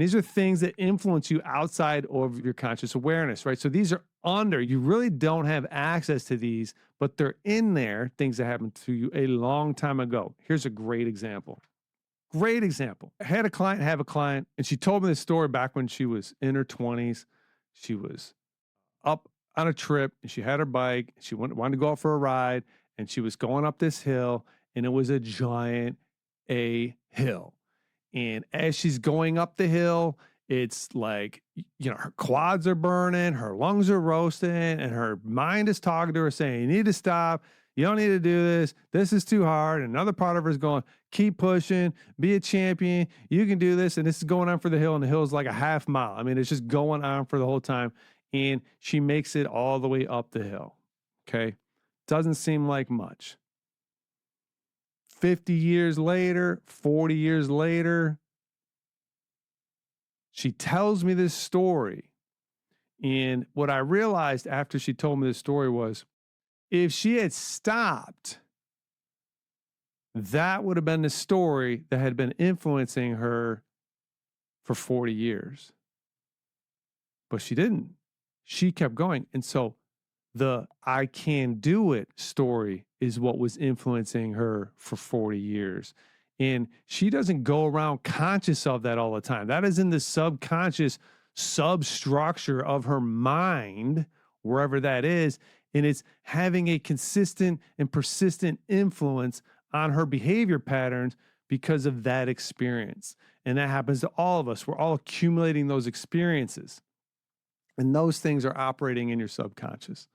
These are things that influence you outside of your conscious awareness, right? So these are you really don't have access to these, but they're in there, things that happened to you a long time ago. Here's a great example. Great example. I had a client, and she told me this story back when she was in her 20s. She was up on a trip, and she had her bike. She wanted to go out for a ride, and she was going up this hill, and it was a giant hill. And as she's going up the hill, it's like, her quads are burning, her lungs are roasting, and her mind is talking to her saying, you need to stop. You don't need to do this. This is too hard. And another part of her is going, keep pushing, be a champion. You can do this. And this is going on for the hill. And the hill is like a half mile. I mean, it's just going on for the whole time. And she makes it all the way up the hill. Okay. Doesn't seem like much. 50 years later, 40 years later, she tells me this story. And what I realized after she told me this story was, if she had stopped, that would have been the story that had been influencing her for 40 years. But she didn't. She kept going. And so the I can do it story is what was influencing her for 40 years. And she doesn't go around conscious of that all the time. That is in the subconscious substructure of her mind, wherever that is. And it's having a consistent and persistent influence on her behavior patterns because of that experience. And that happens to all of us. We're all accumulating those experiences. And those things are operating in your subconscious.